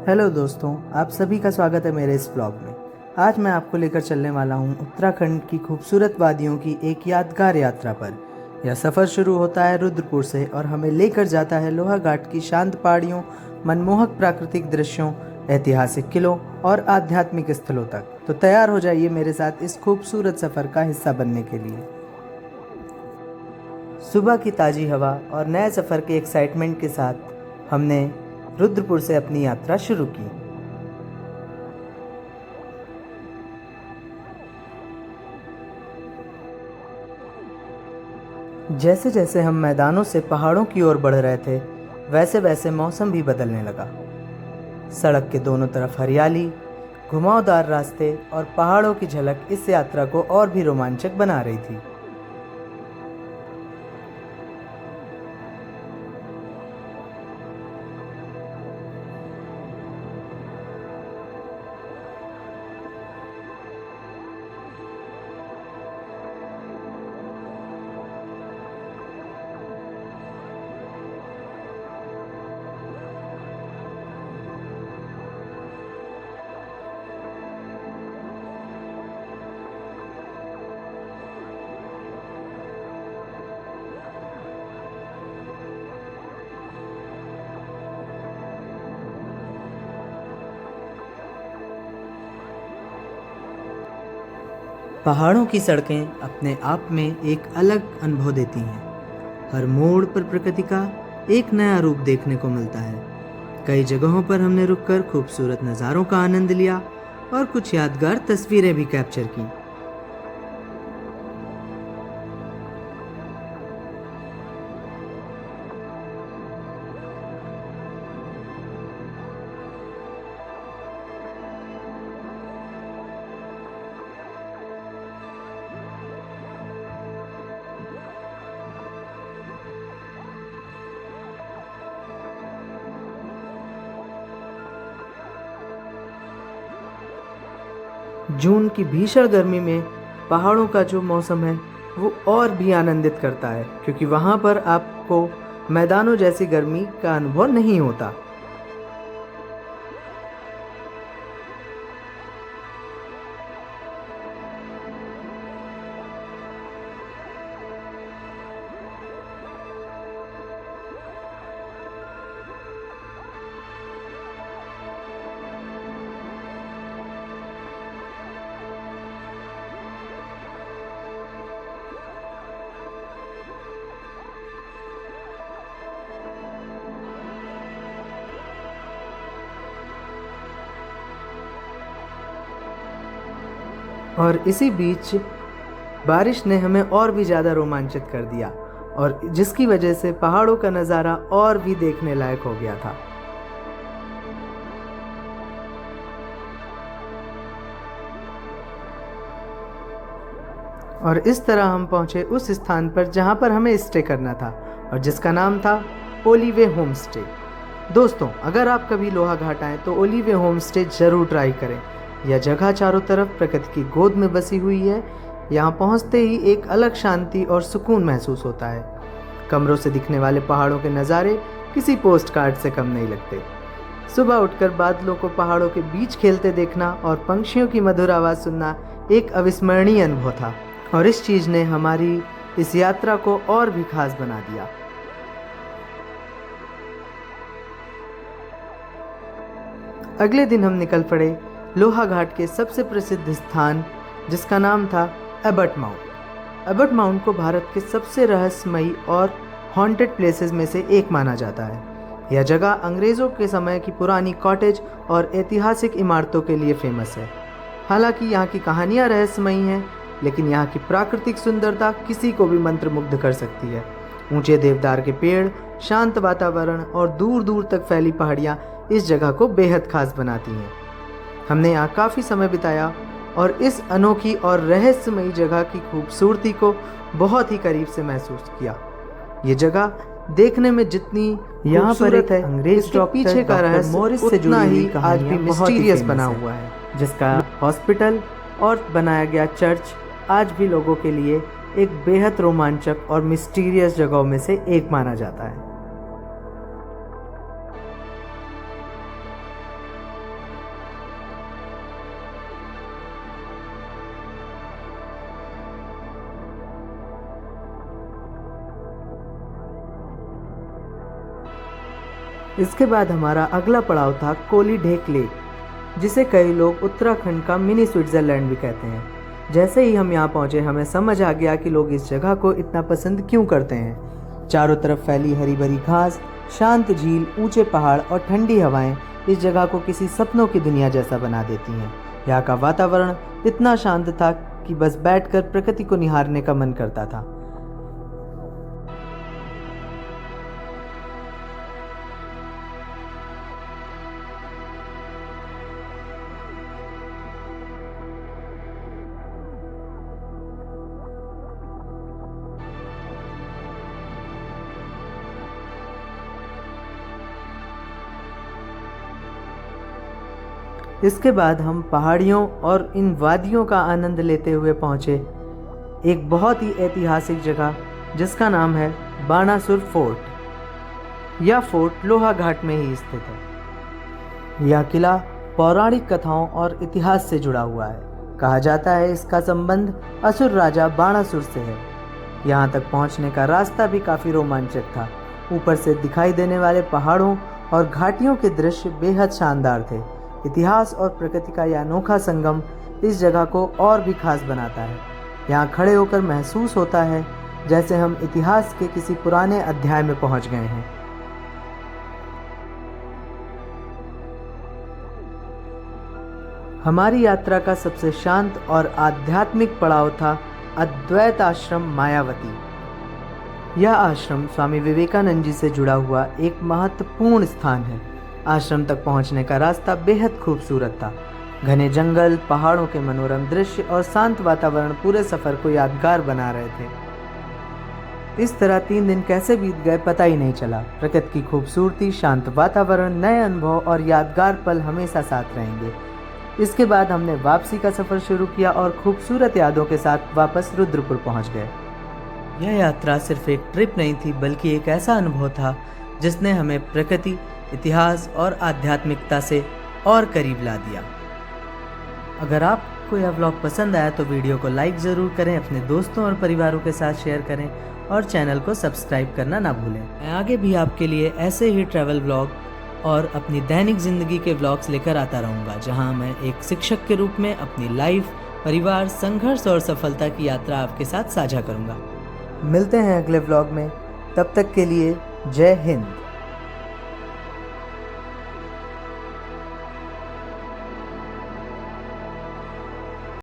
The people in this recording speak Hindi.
हेलो दोस्तों, आप सभी का स्वागत है मेरे इस ब्लॉग में। आज मैं आपको लेकर चलने वाला हूं उत्तराखंड की खूबसूरत वादियों की एक यादगार यात्रा पर। यह सफ़र शुरू होता है रुद्रपुर से और हमें लेकर जाता है लोहाघाट की शांत पहाड़ियों, मनमोहक प्राकृतिक दृश्यों, ऐतिहासिक किलों और आध्यात्मिक स्थलों तक। तो तैयार हो जाइए मेरे साथ इस खूबसूरत सफ़र का हिस्सा बनने के लिए। सुबह की ताज़ी हवा और नए सफ़र के एक्साइटमेंट के साथ हमने रुद्रपुर से अपनी यात्रा शुरू की। जैसे जैसे हम मैदानों से पहाड़ों की ओर बढ़ रहे थे, वैसे वैसे मौसम भी बदलने लगा। सड़क के दोनों तरफ हरियाली, घुमावदार रास्ते और पहाड़ों की झलक इस यात्रा को और भी रोमांचक बना रही थी। पहाड़ों की सड़कें अपने आप में एक अलग अनुभव देती हैं। हर मोड़ पर प्रकृति का एक नया रूप देखने को मिलता है। कई जगहों पर हमने रुककर खूबसूरत नज़ारों का आनंद लिया और कुछ यादगार तस्वीरें भी कैप्चर की। जून की भीषण गर्मी में पहाड़ों का जो मौसम है वो और भी आनंदित करता है, क्योंकि वहाँ पर आपको मैदानों जैसी गर्मी का अनुभव नहीं होता। और इसी बीच बारिश ने हमें और भी ज़्यादा रोमांचित कर दिया, और जिसकी वजह से पहाड़ों का नज़ारा और भी देखने लायक हो गया था। और इस तरह हम पहुंचे उस स्थान पर जहां पर हमें स्टे करना था और जिसका नाम था ओलिवे होम स्टे। दोस्तों, अगर आप कभी लोहाघाट आएँ तो ओलिवे होम स्टे ज़रूर ट्राई करें। यह जगह चारों तरफ प्रकृति की गोद में बसी हुई है। यहाँ पहुँचते ही एक अलग शांति और सुकून महसूस होता है। कमरों से दिखने वाले पहाड़ों के नज़ारे किसी पोस्ट कार्ड से कम नहीं लगते। सुबह उठकर बादलों को पहाड़ों के बीच खेलते देखना और पंछियों की मधुर आवाज़ सुनना एक अविस्मरणीय अनुभव था, और इस चीज़ ने हमारी इस यात्रा को और भी खास बना दिया। अगले दिन हम निकल पड़े लोहाघाट के सबसे प्रसिद्ध स्थान, जिसका नाम था एबट माउंट। एबट माउंट को भारत के सबसे रहस्यमयी और हॉन्टेड प्लेसेस में से एक माना जाता है। यह जगह अंग्रेज़ों के समय की पुरानी कॉटेज और ऐतिहासिक इमारतों के लिए फेमस है। हालांकि यहाँ की कहानियाँ रहस्यमयी हैं, लेकिन यहाँ की प्राकृतिक सुंदरता किसी को भी मंत्रमुग्ध कर सकती है। ऊंचे देवदार के पेड़, शांत वातावरण और दूर दूर तक फैली पहाड़ियाँ इस जगह को बेहद खास बनाती हैं। हमने यहाँ काफ़ी समय बिताया और इस अनोखी और रहस्यमयी जगह की खूबसूरती को बहुत ही करीब से महसूस किया। ये जगह देखने में जितनी यहाँ पर एक अंग्रेज पीछे का रहस्य मॉरिस से जुड़ी ही आज भी मिस्टीरियस बना हुआ है, जिसका हॉस्पिटल और बनाया गया चर्च आज भी लोगों के लिए एक बेहद रोमांचक और मिस्टीरियस जगहों में से एक माना जाता है। इसके बाद हमारा अगला पड़ाव था कोली ढेक लेक, जिसे कई लोग उत्तराखंड का मिनी स्विट्ज़रलैंड भी कहते हैं। जैसे ही हम यहाँ पहुँचे हमें समझ आ गया कि लोग इस जगह को इतना पसंद क्यों करते हैं। चारों तरफ फैली हरी भरी घास, शांत झील, ऊंचे पहाड़ और ठंडी हवाएं इस जगह को किसी सपनों की दुनिया जैसा बना देती हैं। यहाँ का वातावरण इतना शांत था कि बस बैठकर प्रकृति को निहारने का मन करता था। इसके बाद हम पहाड़ियों और इन वादियों का आनंद लेते हुए पहुँचे एक बहुत ही ऐतिहासिक जगह जिसका नाम है बाणासुर फोर्ट। यह फोर्ट लोहाघाट में ही स्थित है। यह किला पौराणिक कथाओं और इतिहास से जुड़ा हुआ है। कहा जाता है इसका संबंध असुर राजा बाणासुर से है। यहाँ तक पहुँचने का रास्ता भी काफ़ी रोमांचक था। ऊपर से दिखाई देने वाले पहाड़ों और घाटियों के दृश्य बेहद शानदार थे। इतिहास और प्रकृति का यह अनोखा संगम इस जगह को और भी खास बनाता है। यहाँ खड़े होकर महसूस होता है जैसे हम इतिहास के किसी पुराने अध्याय में पहुँच गए हैं। हमारी यात्रा का सबसे शांत और आध्यात्मिक पड़ाव था अद्वैत आश्रम मायावती। यह आश्रम स्वामी विवेकानंद जी से जुड़ा हुआ एक महत्वपूर्ण स्थान है। आश्रम तक पहुंचने का रास्ता बेहद खूबसूरत था। घने जंगल, पहाड़ों के मनोरम दृश्य और शांत वातावरण पूरे सफ़र को यादगार बना रहे थे। इस तरह 3 दिन कैसे बीत गए पता ही नहीं चला। प्रकृति की खूबसूरती, शांत वातावरण, नए अनुभव और यादगार पल हमेशा साथ रहेंगे। इसके बाद हमने वापसी का सफ़र शुरू किया और खूबसूरत यादों के साथ वापस रुद्रपुर पहुँच गए। यह यात्रा सिर्फ एक ट्रिप नहीं थी बल्कि एक ऐसा अनुभव था जिसने हमें प्रकृति, इतिहास और आध्यात्मिकता से और करीब ला दिया। अगर आपको यह व्लॉग पसंद आया तो वीडियो को लाइक ज़रूर करें, अपने दोस्तों और परिवारों के साथ शेयर करें और चैनल को सब्सक्राइब करना ना भूलें। मैं आगे भी आपके लिए ऐसे ही ट्रैवल व्लॉग और अपनी दैनिक ज़िंदगी के व्लॉग्स लेकर आता रहूँगा, जहाँ मैं एक शिक्षक के रूप में अपनी लाइफ, परिवार, संघर्ष और सफलता की यात्रा आपके साथ साझा करूँगा। मिलते हैं अगले व्लॉग में, तब तक के लिए जय हिंद।